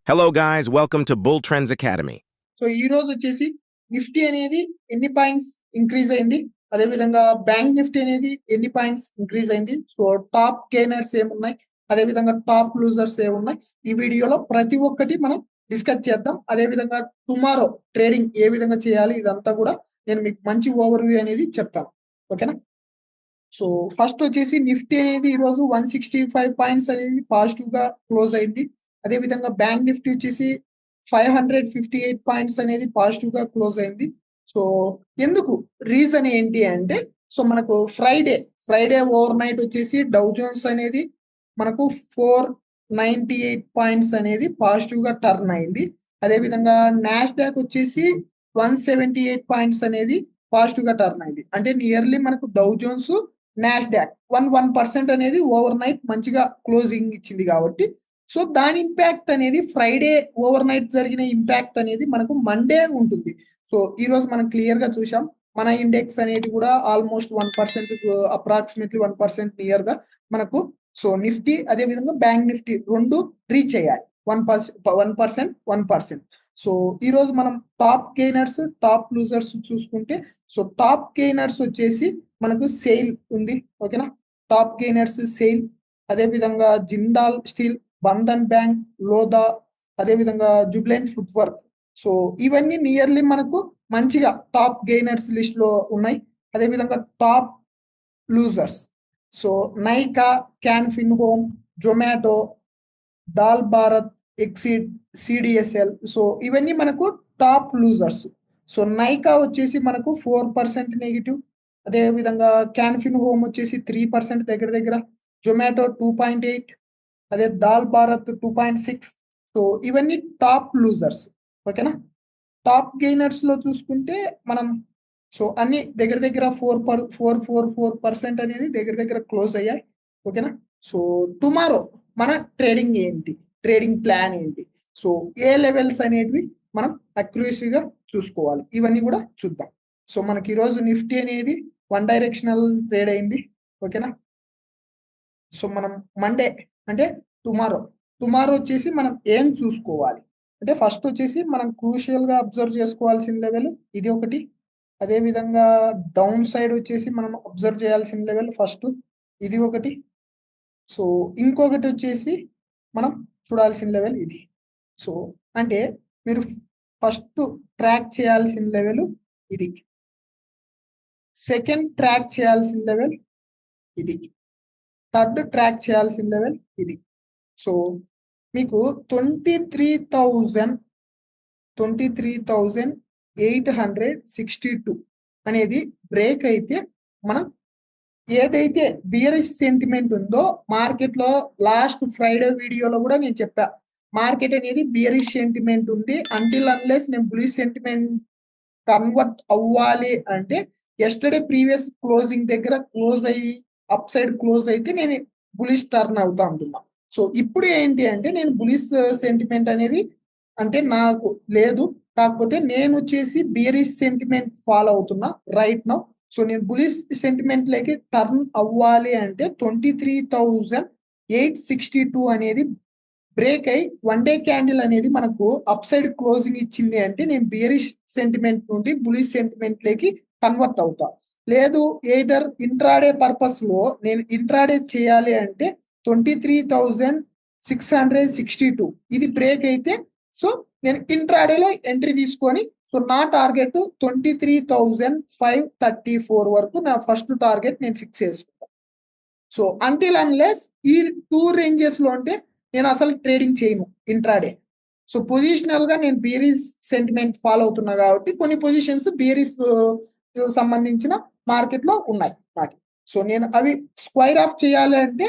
Hello, guys. Welcome to Bull Trends Academy. So ఈ రోజు వచ్చేసి నిఫ్టీ అనేది ఎన్ని పాయింట్స్ ఇంక్రీజ్ అయింది, అదే విధంగా బ్యాంక్ నిఫ్టీ అనేది ఎన్ని పాయింట్స్ ఇంక్రీజ్ అయింది, సో టాప్ గెయినర్స్ ఏమున్నాయి, అదే విధంగా టాప్ లూజర్స్ ఏమున్నాయి, ఈ వీడియోలో ప్రతి ఒక్కటి మనం డిస్కస్ చేద్దాం. అదే విధంగా టుమారో ట్రేడింగ్ ఏ విధంగా చేయాలి ఇదంతా కూడా నేను మీకు మంచి ఓవర్ వ్యూ అనేది చెప్తాను. ఓకేనా. సో ఫస్ట్ వచ్చేసి నిఫ్టీ అనేది ఈరోజు 165 పాయింట్స్ అనేది పాజిటివ్ గా క్లోజ్ అయింది. అదే విధంగా బ్యాంక్ నిఫ్టీ వచ్చేసి 558 పాయింట్స్ అనేది పాజిటివ్ గా క్లోజ్ అయింది. సో ఎందుకు రీజన్ ఏంటి అంటే, సో మనకు ఫ్రైడే ఓవర్ నైట్ వచ్చేసి డౌ జోన్స్ అనేది మనకు 498 పాయింట్స్ అనేది పాజిటివ్ గా టర్న్ అయింది. అదే విధంగా నాస్డాక్ వచ్చేసి 178 పాయింట్స్ అనేది పాజిటివ్ గా టర్న్ అయింది. అంటే నియర్లీ మనకు డౌ జోన్స్ నాస్డాక్ 1% అనేది ఓవర్ నైట్ మంచిగా క్లోజింగ్ ఇచ్చింది కాబట్టి, సో దాని ఇంపాక్ట్ అనేది ఫ్రైడే ఓవర్ నైట్ జరిగిన ఇంపాక్ట్ అనేది మనకు మండే ఉంటుంది. సో ఈ రోజు మనం క్లియర్ గా చూసాం, మన ఇండెక్స్ అనేది కూడా ఆల్మోస్ట్ 1% అప్రాక్సిమేట్లీ 1% నియర్ గా మనకు, సో నిఫ్టీ అదే విధంగా బ్యాంక్ నిఫ్టీ రెండు రీచ్ అయ్యాయి 1%. సో ఈ రోజు మనం టాప్ గెయినర్స్ టాప్ లూజర్స్ చూసుకుంటే, సో టాప్ గెయినర్స్ వచ్చేసి మనకు సెయిల్ ఉంది. ఓకేనా. టాప్ గెయినర్స్ సెయిల్, అదే విధంగా జిందాల్ స్టీల్, బంధన్ బ్యాంక్, లోదా, అదే విధంగా జుబ్లెంట్ ఫుట్ వర్క్. సో ఇవన్నీ నియర్లీ మనకు మంచిగా టాప్ గెయినర్స్ లిస్ట్ లో ఉన్నాయి. అదే విధంగా top losers, so Nykaa, Can Fin Home, Zomato, దాల్ భారత్, ఎక్సిడ్, సిడిఎస్ఎల్, సో ఇవన్నీ మనకు టాప్ లూజర్స్. సో నైకా వచ్చేసి మనకు 4% నెగిటివ్, అదే విధంగా క్యాన్ ఫిన్ హోమ్ వచ్చేసి 3% దగ్గర దగ్గర, జొమాటో 2.8, అదే దాల్ భారత్ 2.6. సో ఇవన్నీ టాప్ లూజర్స్. ఓకేనా. టాప్ గెయినర్స్ లో చూసుకుంటే మనం, సో అన్ని దగ్గర దగ్గర 4% అనేది దగ్గర దగ్గర క్లోజ్ అయ్యాయి. ఓకేనా. సో టుమారో మన ట్రేడింగ్ ఏంటి, ట్రేడింగ్ ప్లాన్ ఏంటి, సో ఏ లెవెల్స్ అనేటివి మనం అక్యురసీగా చూసుకోవాలి, ఇవన్నీ కూడా చూద్దాం. సో మనకి ఈరోజు నిఫ్టీ అనేది 1 డైరెక్షనల్ ట్రేడ్ అయింది. ఓకేనా. సో మనం మండే అంటే టుమారో వచ్చేసి మనం ఏం చూసుకోవాలి అంటే, ఫస్ట్ వచ్చేసి మనం క్రూషియల్ గా అబ్జర్వ్ చేసుకోవాల్సిన లెవెల్ ఇది ఒకటి. అదే విధంగా డౌన్ సైడ్ వచ్చేసి మనం అబ్జర్వ్ చేయాల్సిన లెవెల్ ఫస్ట్ ఇది ఒకటి. సో ఇంకొకటి వచ్చేసి మనం చూడాల్సిన లెవెల్ ఇది. సో అంటే మీరు ఫస్ట్ ట్రాక్ చేయాల్సిన లెవెల్ ఇది, సెకండ్ ట్రాక్ చేయాల్సిన లెవెల్ ఇది, థర్డ్ ట్రాక్ చేయాల్సిన లెవెల్ ఇది. సో మీకు 23,862 అనేది బ్రేక్ అయితే, మనం ఏదైతే బియరిష్ సెంటిమెంట్ ఉందో మార్కెట్ లో, లాస్ట్ ఫ్రైడే వీడియోలో కూడా నేను చెప్పా, మార్కెట్ అనేది బియరిష్ సెంటిమెంట్ ఉంది, అంటిల్ అన్లెస్ నేను బులిష్ సెంటిమెంట్ కన్వర్ట్ అవ్వాలి అంటే ఎస్టర్డే ప్రీవియస్ క్లోజింగ్ దగ్గర క్లోజ్ అయ్యి అప్ సైడ్ క్లోజ్ అయితే నేను బులిష్ టర్న్ అవుతా ఉంటున్నా. సో ఇప్పుడు ఏంటి అంటే, నేను బులిష్ సెంటిమెంట్ అనేది అంటే నాకు లేదు, కాకపోతే నేను వచ్చేసి బియరిష్ సెంటిమెంట్ ఫాలో అవుతున్నా రైట్ నౌ. సో నేను బులిష్ సెంటిమెంట్ లోకి టర్న్ అవ్వాలి అంటే 23,862 అనేది బ్రేక్ అయి 1 డే క్యాండిల్ అనేది మనకు అప్ సైడ్ క్లోజింగ్ ఇచ్చింది అంటే, నేను బియరిష్ సెంటిమెంట్ నుండి బులిష్ సెంటిమెంట్ లోకి కన్వర్ట్ అవుతా. లేదు ఎయిదర్ ఇంట్రాడే పర్పస్ లో నేను ఇంట్రాడే చేయాలి అంటే 23,662 ఇది బ్రేక్ అయితే, సో నేను ఇంట్రాడేలో ఎంట్రీ తీసుకొని, సో నా టార్గెట్ 23,534 వరకు నా ఫస్ట్ టార్గెట్ నేను ఫిక్స్ చేసుకుంటాను. సో అంటిల్ అన్లెస్ ఈ 2 రేంజెస్ లో ఉంటే నేను అసలు ట్రేడింగ్ చేయను ఇంట్రాడే. సో పొజిషనల్ గా నేను బియరిష్ సెంటిమెంట్ ఫాలో అవుతున్నా కాబట్టి కొన్ని పొజిషన్స్ బియరిష్ సంబంధించిన మార్కెట్ లో ఉన్నాయి నాకు. సో నేను అవి స్క్వైర్ ఆఫ్ చేయాలి అంటే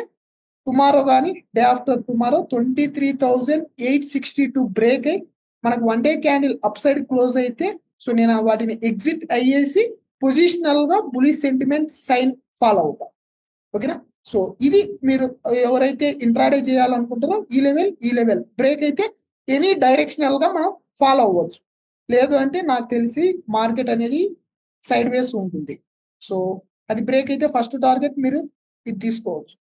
టుమారో కానీ డే ఆఫ్టర్ టుమారో 23,862 బ్రేక్ అయి మనకు 1 day candle up side close అయితే, సో నేను వాటిని ఎగ్జిట్ అయ్యేసి పొజిషనల్ గా బులిష్ సెంటిమెంట్ సైన్ ఫాలో అవుతా. ఓకేనా. సో ఇది మీరు ఎవరైతే ఇంట్రాడే చేయాలనుకుంటారో ఈ లెవెల్ బ్రేక్ అయితే ఎనీ డైరెక్షనల్ గా మనం ఫాలో అవ్వచ్చు. లేదు అంటే నాకు తెలిసి మార్కెట్ అనేది సైడ్ వేస్ ఉంటుంది. సో అది బ్రేక్ అయితే ఫస్ట్ టార్గెట్ మీరు ఇది తీసుకోవచ్చు.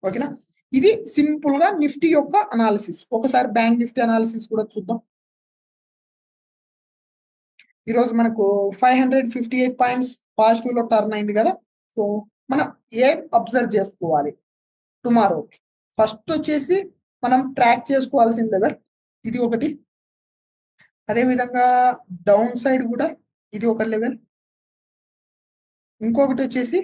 ఓకేనా. ఇది సింపుల్ గా నిఫ్టీ యొక్క అనాలిసిస్. ఒకసారి బ్యాంక్ నిఫ్టీ అనాలిసిస్ కూడా చూద్దాం. ఈరోజు మనకు 558 పాయింట్స్ పాజిటివ్ లో టర్న్ అయింది కదా. సో మనం ఏం అబ్జర్వ్ చేసుకోవాలి టుమారోకి? ఫస్ట్ వచ్చేసి మనం ట్రాక్ చేసుకోవాల్సిన లెవెల్ ఇది ఒకటి, అదే విధంగా డౌన్ సైడ్ కూడా ఇది ఒక లెవెల్, ఇంకొకటి వచ్చేసి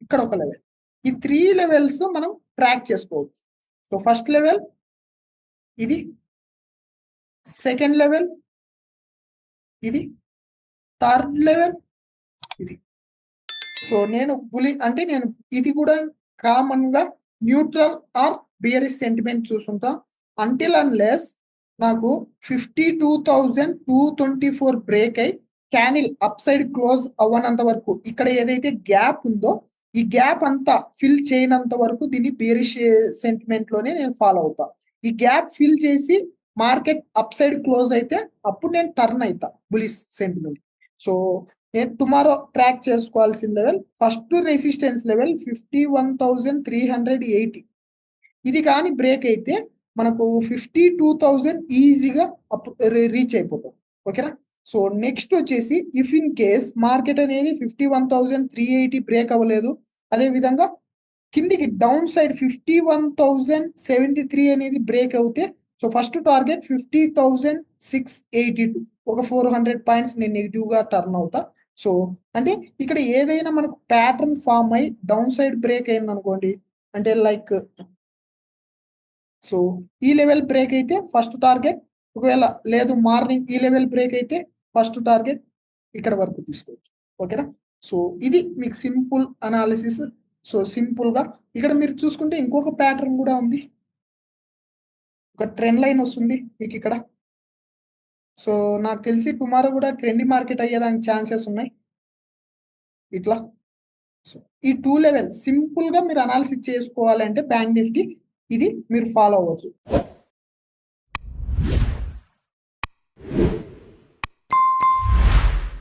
ఇక్కడ ఒక లెవెల్. ఈ 3 లెవెల్స్ మనం ట్రాక్ చేసుకోవచ్చు. సో ఫస్ట్ లెవెల్ ఇది, సెకండ్ లెవెల్ ఇది, థర్డ్ లెవెల్ ఇది. సో నేను నేను ఇది కూడా కామన్ గా న్యూట్రల్ ఆర్ బియరిష్ సెంటిమెంట్ చూసుకుంటా. అంటిల్ అన్లెస్ నాకు 52,224 బ్రేక్ అయి క్యానిల్ అప్ సైడ్ క్లోజ్ అవ్వనంత వరకు, ఇక్కడ ఏదైతే గ్యాప్ ఉందో ఈ గ్యాప్ అంతా ఫిల్ చేయనంత వరకు దీన్ని బియరిష్ సెంటిమెంట్ లోనే నేను ఫాలో అవుతా. ఈ గ్యాప్ ఫిల్ చేసి మార్కెట్ అప్ సైడ్ క్లోజ్ అయితే అప్పుడు నేను టర్న్ అవుతా బులిష్ సెంటిమెంట్. సో నేను టుమారో ట్రాక్ చేసుకోవాల్సిన లెవెల్ ఫస్ట్ రెసిస్టెన్స్ లెవెల్ 51,380. ఇది కానీ బ్రేక్ అయితే మనకు 52,000 ఈజీగా రీచ్ అయిపోతుంది. ఓకేనా? సో నెక్స్ట్ వచ్చేసి ఇఫ్ ఇన్ కేస్ మార్కెట్ అనేది 51,380 బ్రేక్ అవ్వలేదు, అదే విధంగా కిందికి డౌన్ సైడ్ 51,073 అనేది బ్రేక్ అవుతే, సో ఫస్ట్ టార్గెట్ 50,682, ఒక 400 పాయింట్స్ నేను నెగిటివ్ గా టర్న్ అవుతా. సో అంటే ఇక్కడ ఏదైనా మనకు ప్యాటర్న్ ఫామ్ అయి డౌన్ సైడ్ బ్రేక్ అయింది అనుకోండి, అంటే లైక్ సో ఈ లెవెల్ బ్రేక్ అయితే ఫస్ట్ టార్గెట్, ఒకవేళ లేదు మార్నింగ్ ఈ లెవెల్ బ్రేక్ అయితే ఫస్ట్ టార్గెట్ ఇక్కడ వరకు తీసుకోవచ్చు. ఓకేనా? సో ఇది మీకు సింపుల్ అనాలిసిస్. సో సింపుల్ గా ఇక్కడ మీరు చూసుకుంటే ఇంకొక ప్యాటర్న్ కూడా ఉంది, ఒక ట్రెండ్ లైన్ వస్తుంది మీకు ఇక్కడ. సో నాకు తెలిసి టుమారో కూడా ట్రెండీ మార్కెట్ అయ్యేదానికి ఛాన్సెస్ ఉన్నాయి ఇట్లా. సో ఈ 2 లెవెల్ సింపుల్ గా మీరు అనాలిసిస్ చేసుకోవాలంటే బ్యాంక్ నిఫ్టీ ఇది మీరు ఫాలో అవ్వచ్చు.